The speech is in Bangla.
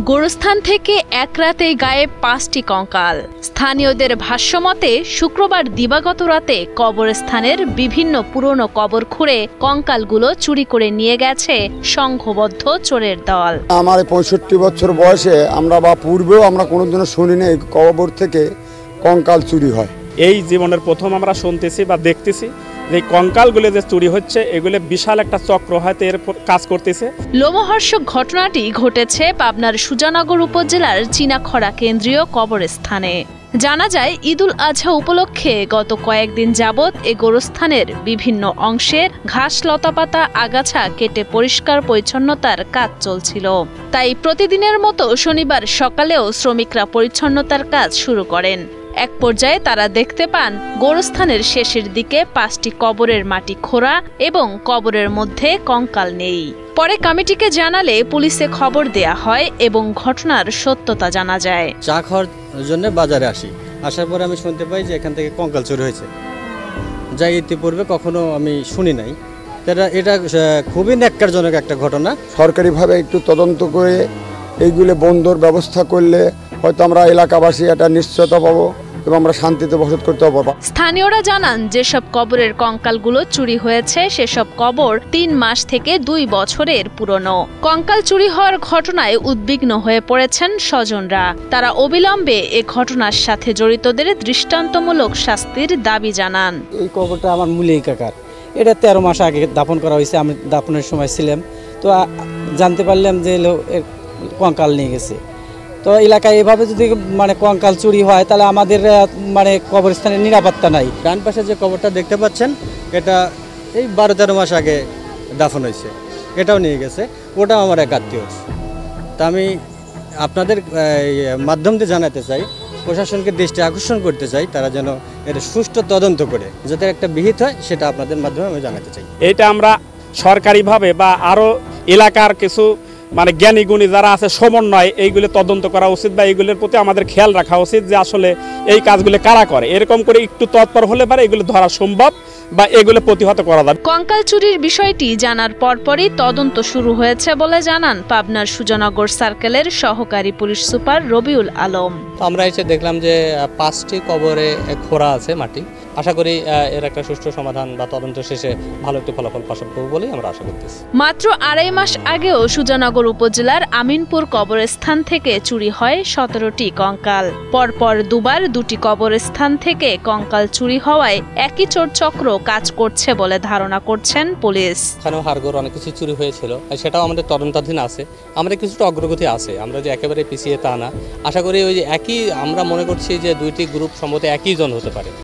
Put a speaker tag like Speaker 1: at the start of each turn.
Speaker 1: গোরস্থান থেকে এক রাতেই গায়েব ৫টি কঙ্কাল। স্থানীয়দের ভাষ্যমতে শুক্রবার দিবাগত রাতে কবরস্থানের বিভিন্ন পুরনো কবর খুঁড়ে কঙ্কালগুলো চুরি করে নিয়ে গেছে সংঘবদ্ধ চোরের দল।
Speaker 2: আমার ৬৫ বছর বয়সে আমরা বা পূর্বেও আমরা কোনোদিনও শুনিনি এই কবর থেকে কঙ্কাল চুরি হয়।
Speaker 3: এই জীবনের প্রথম আমরা শুনতেছি বা দেখতেছি যে কঙ্কালগুলো যে চুরি হচ্ছে এগুলো বিশাল একটা চক্র হয়তো এর কাজ করতেছে।
Speaker 1: লোমহর্ষক ঘটনাটি ঘটেছে পাবনার সুজানগর উপজেলার চীনাখড়া কেন্দ্রীয় কবরস্থানে। জানা যায় ঈদুল আজহা উপলক্ষে গত কয়েকদিন যাবৎ এ গোরস্থানের বিভিন্ন অংশের ঘাস লতাপাতা আগাছা কেটে পরিষ্কার পরিচ্ছন্নতার কাজ চলছিল। তাই প্রতিদিনের মতো শনিবার সকালেও শ্রমিকরা পরিচ্ছন্নতার কাজ শুরু করেন। এক পর্যায়ে তারা দেখতে পান গোরস্থানের শেষের দিকে ৫টি কবরের মাটি খোঁড়া এবং কবরের মধ্যে কঙ্কাল নেই। পরে কমিটিকে জানালে পুলিশে খবর দেয়া হয় এবং ঘটনার সত্যতা জানা যায়।
Speaker 4: চা খাওয়ার জন্য বাজারে আসার পরে আমি শুনতে পাই যে এখান থেকে কঙ্কাল চুরি হয়েছে, যা ইতিপূর্বে কখনো আমি শুনি নাই। এটা খুবই ন্যাক্কারজনক একটা ঘটনা।
Speaker 2: সরকারিভাবে একটু তদন্ত করে এইগুলো বন্ধর ব্যবস্থা করলে হয়তো আমরা এলাকাবাসী একটা নিশ্চয়তা পাবো এবং আমরা শান্তিতে বসত করতে পারবো।
Speaker 1: স্থানীয়রা জানান যেসব কবরের কঙ্কালগুলো চুরি হয়েছে সেসব কবর ৩ মাস থেকে ২ বছরের পুরনো। কঙ্কাল চুরি হওয়ার ঘটনায় উদ্বিগ্ন হয়ে পড়েছেন স্বজনরা। তারা অবিলম্বে এ ঘটনার সাথে জড়িতদের দৃষ্টান্তমূলক শাস্তির দাবি জানান।
Speaker 5: এই কবরটা আমার মুলিক কাকার, এটা ১৩ মাস আগে দাফন করা হয়েছে। আমি দাফনের সময় ছিলাম, তো জানতে পারলাম যে কঙ্কাল নিয়ে গেছে। তো এলাকায় এভাবে যদি কঙ্কাল চুরি হয় তাহলে আমাদের কবরস্থানের নিরাপত্তা নাই।
Speaker 4: ডান পাশে যে কবরটা দেখতে পাচ্ছেন এটা এই ১২-১৩ মাস আগে দাফন হয়েছে, এটাও নিয়ে গেছে। ওটাও আমার এক আত্মীয়। তা আমি আপনাদের মাধ্যম দিয়ে জানাতে চাই, প্রশাসনকে দৃষ্টি আকর্ষণ করতে চাই, তারা যেন এটা সুষ্ঠু তদন্ত করে যাতে একটা বিহিত হয়, সেটা আপনাদের মাধ্যমে আমি জানাতে চাই।
Speaker 3: এটা আমরা সরকারিভাবে বা আরও এলাকার কিছু জ্ঞানী গুণী যারা আছে সমন্বয় এইগুলো তদন্ত করা উচিত বা এইগুলোর প্রতি আমাদের খেয়াল রাখা উচিত যে আসলে এই কাজগুলো কারা করে। এরকম করে একটু তৎপর হলে পারে এগুলো ধরা সম্ভব বা এগুলো প্রতিহত করা যাবে।
Speaker 1: কঙ্কাল চুরির বিষয়টি জানার পরপরই তদন্ত শুরু হয়েছে বলে জানান পাবনার সুজানগর সার্কেলের সহকারী পুলিশ সুপার রবিউল আলম।
Speaker 6: আমরা এসে দেখলাম যে ৫টি কবরে খোঁড়া আছে মাটি। আশা করি এর একটা সুষ্ঠু সমাধান বা তদন্ত শেষে ভালো একটি ফলাফল পাওয়া যাবে বলেই আমরা আশা করতেছি।
Speaker 1: মাত্র ২.৫ মাস আগেও সুজানগর উপজেলার আমিনপুর কবরস্থান থেকে চুরি হয় ১৭টি কঙ্কাল। পরপর দুবার ২টি কবরস্থান থেকে কঙ্কাল চুরি হওয়ায় একই চোর চক্র কাজ করছে বলে ধারণা করছেন পুলিশ।
Speaker 6: এখানেও হাড়গোড় অনেক কিছু চুরি হয়েছিল, সেটাও আমাদের তদন্তাধীন আছে। আমাদের কিছুটা অগ্রগতি আছে, আমরা যে একেবারে পিছিয়ে তা না। আশা করি ওই যে একই, আমরা মনে করছি যে ২টি গ্রুপ সম্ভবত একই জন হতে পারে।